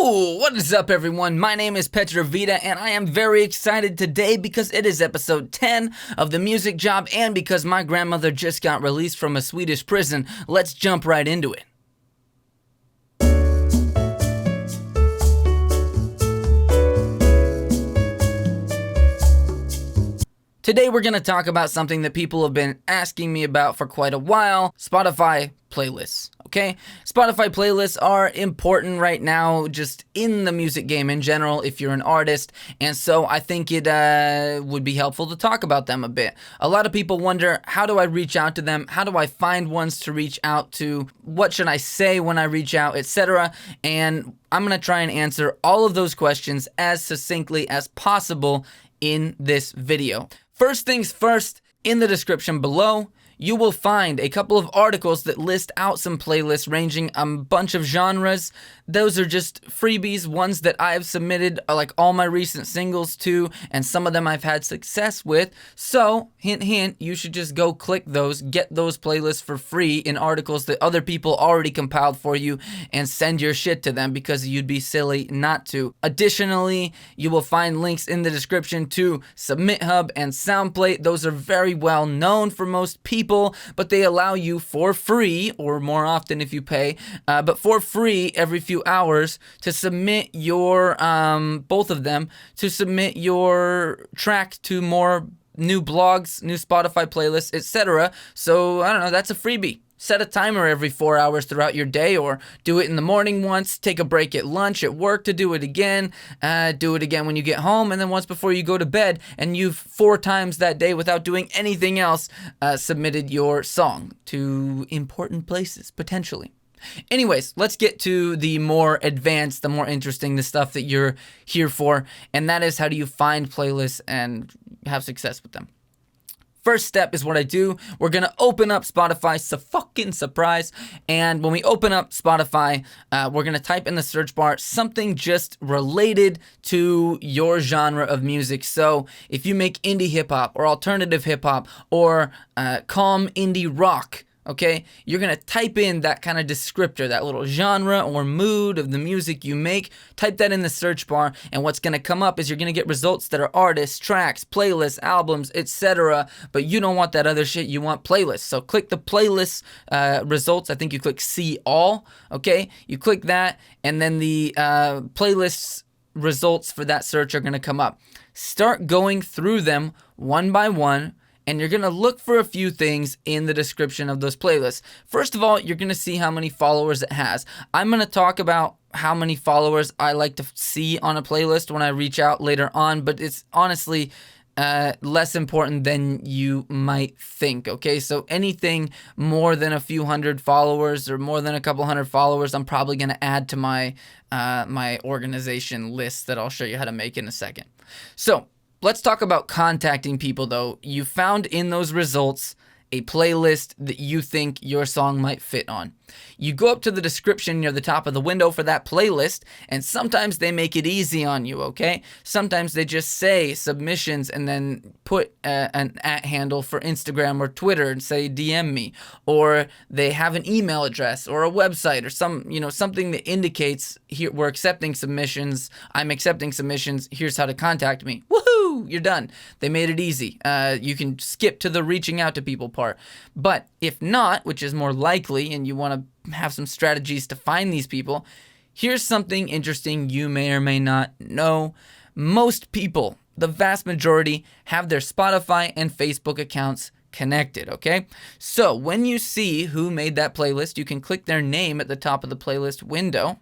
Woo! What is up, everyone? My name is Petrovita, and I am very excited today because it is episode 10 of The Music Job, and because my grandmother just got released from a Swedish prison. Let's jump right into it. Today we're going to talk about something that people have been asking me about for quite a while: Spotify playlists. Okay, Spotify playlists are important right now just in the music game in general if you're an artist, and so I think it would be helpful to talk about them a bit. A lot of people wonder, how do I reach out to them? How do I find ones to reach out to? What should I say when I reach out, etc.? And I'm going to try and answer all of those questions as succinctly as possible in this video. First things first, in the description below, you will find a couple of articles that list out some playlists ranging a bunch of genres. Those are just freebies, ones that I've submitted like all my recent singles to, and some of them I've had success with. So, hint hint, you should just go click those, get those playlists for free in articles that other people already compiled for you, and send your shit to them because you'd be silly not to. Additionally, you will find links in the description to Submit Hub and Soundplate. Those are very well known for most people, but they allow you for free, or more often if you pay, but for free every few hours to submit your, both of them, to submit your track to more new blogs, new Spotify playlists, etc. So, I don't know, that's a freebie. Set a timer every 4 hours throughout your day, or do it in the morning once, take a break at lunch, at work to do it again when you get home, and then once before you go to bed, and you've 4 times that day without doing anything else submitted your song to important places, potentially. Anyways, let's get to the more advanced, the more interesting, the stuff that you're here for, and that is, how do you find playlists and have success with them? First step is what I do. We're going to open up Spotify, fucking surprise. And when we open up Spotify, we're going to type in the search bar something just related to your genre of music. So if you make indie hip hop or alternative hip hop or calm indie rock, okay, you're going to type in that kind of descriptor, that little genre or mood of the music you make. Type that in the search bar, and what's going to come up is you're going to get results that are artists, tracks, playlists, albums, etc. But you don't want that other shit, you want playlists. So click the playlist results. I think you click see all, okay? You click that, and then the playlists results for that search are going to come up. Start going through them one by one, and you're going to look for a few things in the description of those playlists. First of all, you're going to see how many followers it has. I'm going to talk about how many followers I like to see on a playlist when I reach out later on, but it's honestly less important than you might think, okay? So anything more than a few hundred followers or more than a couple hundred followers, I'm probably going to add to my my organization list that I'll show you how to make in a second. So let's talk about contacting people, though. You found in those results a playlist that you think your song might fit on. You go up to the description near the top of the window for that playlist, and sometimes they make it easy on you, okay? Sometimes they just say submissions and then put an @ handle for Instagram or Twitter and say DM me, or they have an email address or a website or something that indicates, here, we're accepting submissions, I'm accepting submissions, here's how to contact me. Woohoo! You're done. They made it easy. You can skip to the reaching out to people part. But if not, which is more likely, and you want to have some strategies to find these people, here's something interesting you may or may not know. Most people, the vast majority, have their Spotify and Facebook accounts connected, okay? So when you see who made that playlist, you can click their name at the top of the playlist window,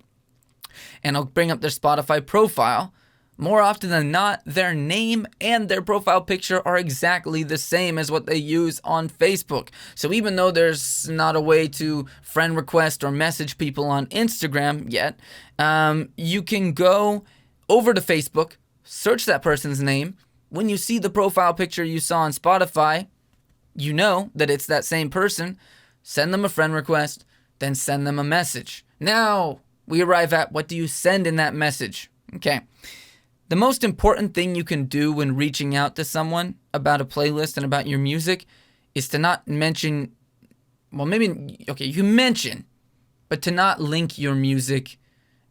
and it'll bring up their Spotify profile. More often than not, their name and their profile picture are exactly the same as what they use on Facebook. So even though there's not a way to friend request or message people on Instagram yet, you can go over to Facebook, search that person's name. When you see the profile picture you saw on Spotify, you know that it's that same person. Send them a friend request, then send them a message. Now we arrive at, what do you send in that message? Okay. The most important thing you can do when reaching out to someone about a playlist and about your music is to not mention, well, maybe, okay, you can mention, but to not link your music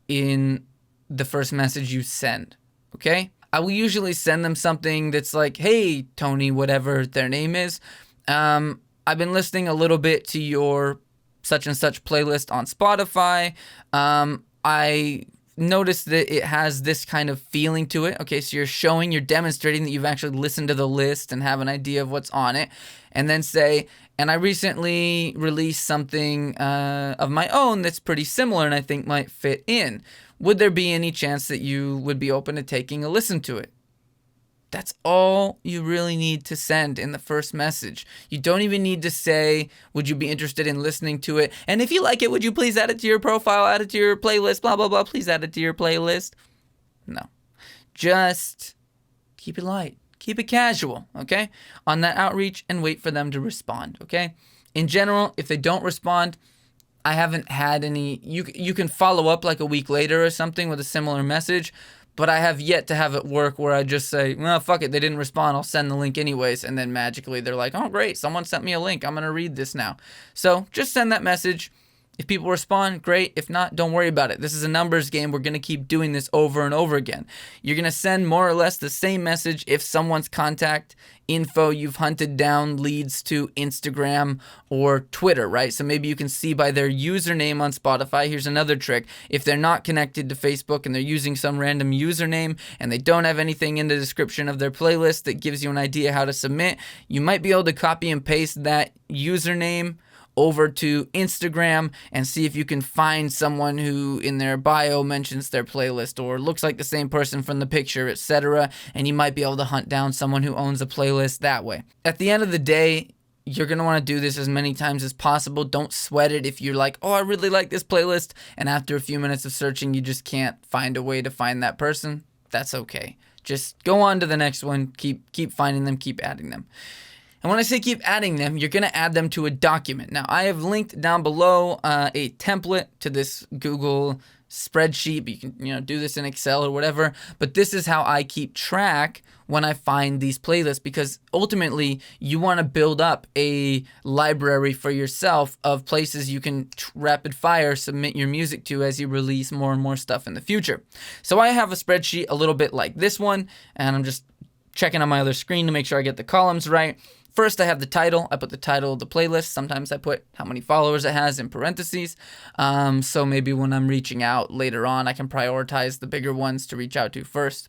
in the first message you send, okay? I will usually send them something that's like, hey, Tony, whatever their name is. I've been listening a little bit to your such and such playlist on Spotify. I noticed that it has this kind of feeling to it. Okay, so you're demonstrating that you've actually listened to the list and have an idea of what's on it. And then say, and I recently released something of my own that's pretty similar and I think might fit in. Would there be any chance that you would be open to taking a listen to it? That's all you really need to send in the first message. You don't even need to say, would you be interested in listening to it? And if you like it, would you please add it to your profile, add it to your playlist, blah, blah, blah. Please add it to your playlist. No. Just keep it light. Keep it casual, okay? On that outreach and wait for them to respond, okay? In general, if they don't respond, I haven't had any, you can follow up like a week later or something with a similar message, but I have yet to have it work where I just say, well, fuck it, they didn't respond, I'll send the link anyways, and then magically they're like, oh great, someone sent me a link, I'm gonna read this now. So just send that message. If people respond, great. If not, don't worry about it. This is a numbers game. We're going to keep doing this over and over again. You're going to send more or less the same message if someone's contact info you've hunted down leads to Instagram or Twitter, right? So maybe you can see by their username on Spotify. Here's another trick. If they're not connected to Facebook and they're using some random username and they don't have anything in the description of their playlist that gives you an idea how to submit, you might be able to copy and paste that username over to Instagram and see if you can find someone who in their bio mentions their playlist or looks like the same person from the picture, etc. And you might be able to hunt down someone who owns a playlist that way. At the end of the day, you're going to want to do this as many times as possible. Don't sweat it if you're like, oh, I really like this playlist, and after a few minutes of searching, you just can't find a way to find that person. That's okay. Just go on to the next one. Keep finding them. Keep adding them. And when I say keep adding them, you're going to add them to a document. Now, I have linked down below a template to this Google spreadsheet. You can do this in Excel or whatever. But this is how I keep track when I find these playlists, because ultimately you want to build up a library for yourself of places you can rapid fire submit your music to as you release more and more stuff in the future. So I have a spreadsheet a little bit like this one, and I'm just checking on my other screen to make sure I get the columns right. First, I have the title. I put the title of the playlist. Sometimes I put how many followers it has in parentheses. So maybe when I'm reaching out later on, I can prioritize the bigger ones to reach out to first.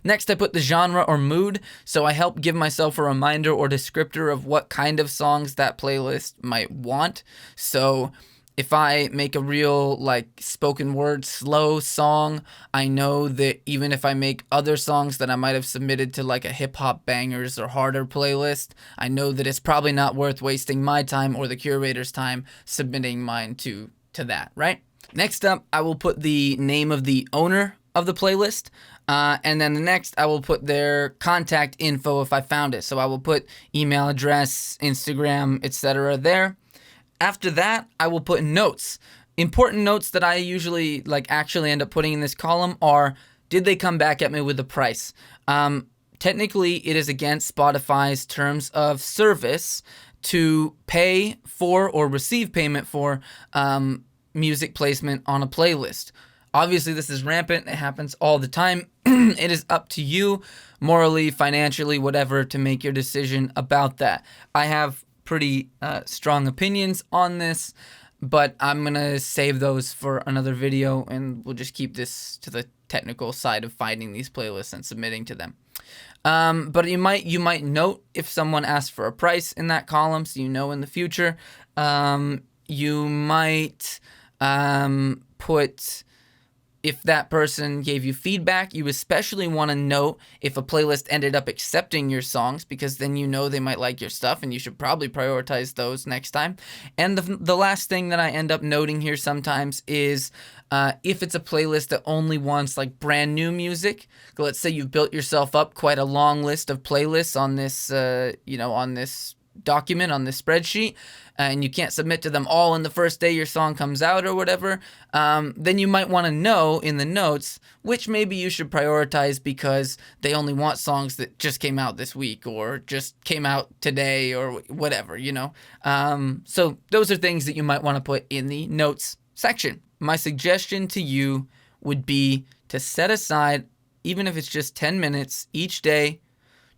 Next, I put the genre or mood. So I help give myself a reminder or descriptor of what kind of songs that playlist might want. So if I make a real spoken word slow song, I know that even if I make other songs that I might have submitted to a hip hop bangers or harder playlist, I know that it's probably not worth wasting my time or the curator's time submitting mine to that, right? Next up, I will put the name of the owner of the playlist. And then the next, I will put their contact info if I found it. So I will put email address, Instagram, etc. there. After that, I will put notes. Important notes that I usually actually end up putting in this column are, did they come back at me with a price? Technically, it is against Spotify's terms of service to pay for or receive payment for music placement on a playlist. Obviously, this is rampant. It happens all the time. It is up to you, morally, financially, whatever, to make your decision about that. I have pretty strong opinions on this, but I'm gonna save those for another video, and we'll just keep this to the technical side of finding these playlists and submitting to them. But you might note if someone asks for a price in that column, so you know in the future. You might put if that person gave you feedback. You especially want to note if a playlist ended up accepting your songs, because then you know they might like your stuff and you should probably prioritize those next time. And the last thing that I end up noting here sometimes is if it's a playlist that only wants brand new music. Let's say you've built yourself up quite a long list of playlists on this on this document, on this spreadsheet, and you can't submit to them all in the first day your song comes out or whatever, then you might want to know in the notes which maybe you should prioritize because they only want songs that just came out this week or just came out today or whatever, So those are things that you might want to put in the notes section. My suggestion to you would be to set aside, even if it's just 10 minutes each day,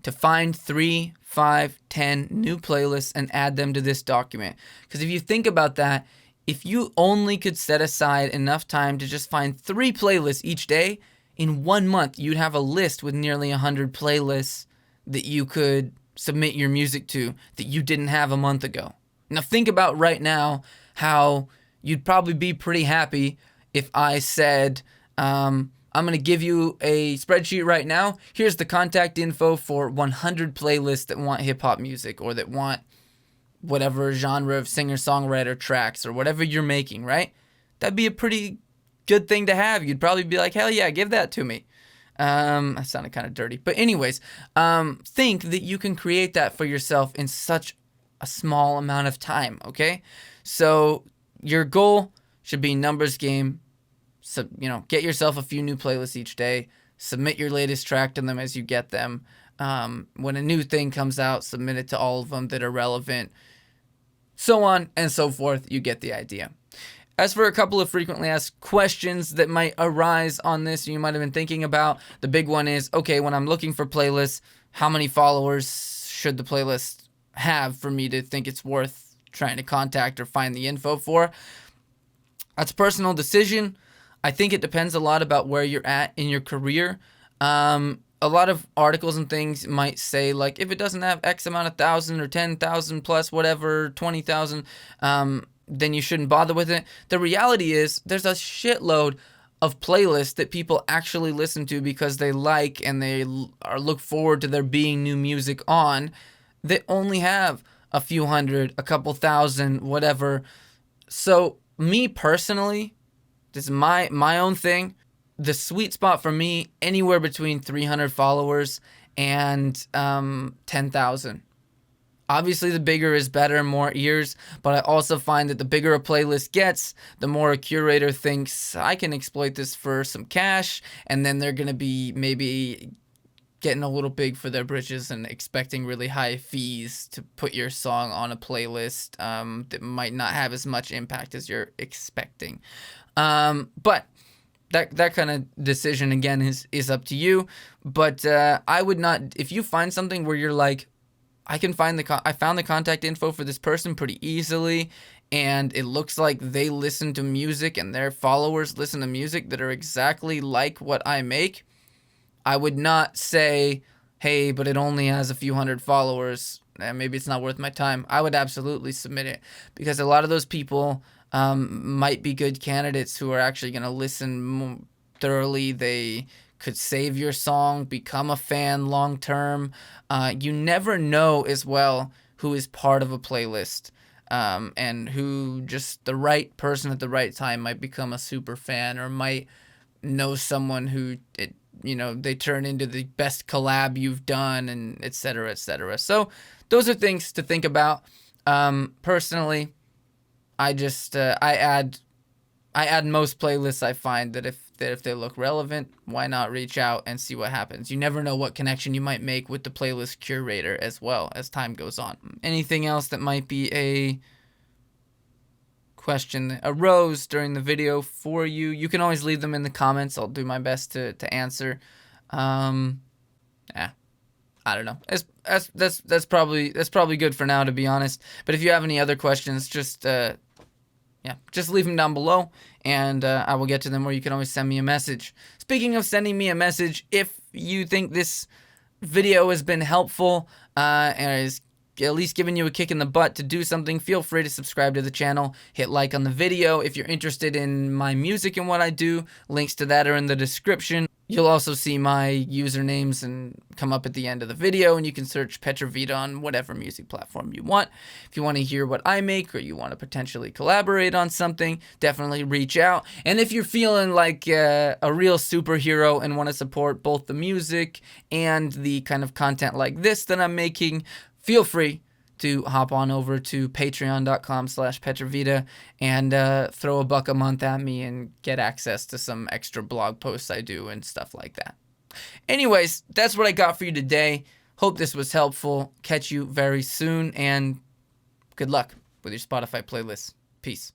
to find 3, 5, 10 new playlists and add them to this document. Because if you think about that, if you only could set aside enough time to just find 3 playlists each day, in 1 month, you'd have a list with nearly 100 playlists that you could submit your music to that you didn't have a month ago. Now think about right now how you'd probably be pretty happy if I said, I'm going to give you a spreadsheet right now. Here's the contact info for 100 playlists that want hip-hop music or that want whatever genre of singer-songwriter tracks or whatever you're making, right? That'd be a pretty good thing to have. You'd probably be like, hell yeah, give that to me. That sounded kind of dirty. But anyways, think that you can create that for yourself in such a small amount of time, okay? So your goal should be numbers game. So, get yourself a few new playlists each day. Submit your latest track to them as you get them. When a new thing comes out, submit it to all of them that are relevant. So on and so forth. You get the idea. As for a couple of frequently asked questions that might arise on this, you might have been thinking about, the big one is, okay, when I'm looking for playlists, how many followers should the playlist have for me to think it's worth trying to contact or find the info for? That's a personal decision. I think it depends a lot about where you're at in your career. A lot of articles and things might say, like, if it doesn't have X amount of thousand or 10,000 plus whatever, 20,000, then you shouldn't bother with it. The reality is there's a shitload of playlists that people actually listen to because they like and they look forward to there being new music on that only have a few hundred, a couple thousand, whatever. So me personally, this is my own thing. The sweet spot for me, anywhere between 300 followers and 10,000. Obviously, the bigger is better, more ears, but I also find that the bigger a playlist gets, the more a curator thinks, I can exploit this for some cash, and then they're going to be maybe getting a little big for their britches and expecting really high fees to put your song on a playlist that might not have as much impact as you're expecting. But that kind of decision, again, is up to you. But I would not, if you find something where you're like, I found the contact info for this person pretty easily, and it looks like they listen to music and their followers listen to music that are exactly like what I make, I would not say, hey, but it only has a few hundred followers, maybe it's not worth my time. I would absolutely submit it, because a lot of those people might be good candidates who are actually going to listen thoroughly. They could save your song, become a fan long term. You never know as well who is part of a playlist, and who just the right person at the right time might become a super fan, or might know someone who they turn into the best collab you've done, and et cetera, et cetera. So those are things to think about. Personally, I just I add most playlists I find that if they look relevant, why not reach out and see what happens? You never know what connection you might make with the playlist curator as well as time goes on. Anything else that might be a question that arose during the video for you, you can always leave them in the comments. I'll do my best to answer. I don't know. That's probably good for now, to be honest. But if you have any other questions, just leave them down below, and I will get to them, or you can always send me a message. Speaking of sending me a message, if you think this video has been helpful and is at least giving you a kick in the butt to do something, feel free to subscribe to the channel, hit like on the video. If you're interested in my music and what I do, links to that are in the description. You'll also see my usernames and come up at the end of the video, and you can search Petravita on whatever music platform you want. If you want to hear what I make, or you want to potentially collaborate on something, definitely reach out. And if you're feeling like a real superhero and want to support both the music and the kind of content like this that I'm making, feel free to hop on over to patreon.com/Petravita and throw $1 a month at me and get access to some extra blog posts I do and stuff like that. Anyways, that's what I got for you today. Hope this was helpful. Catch you very soon, and good luck with your Spotify playlists. Peace.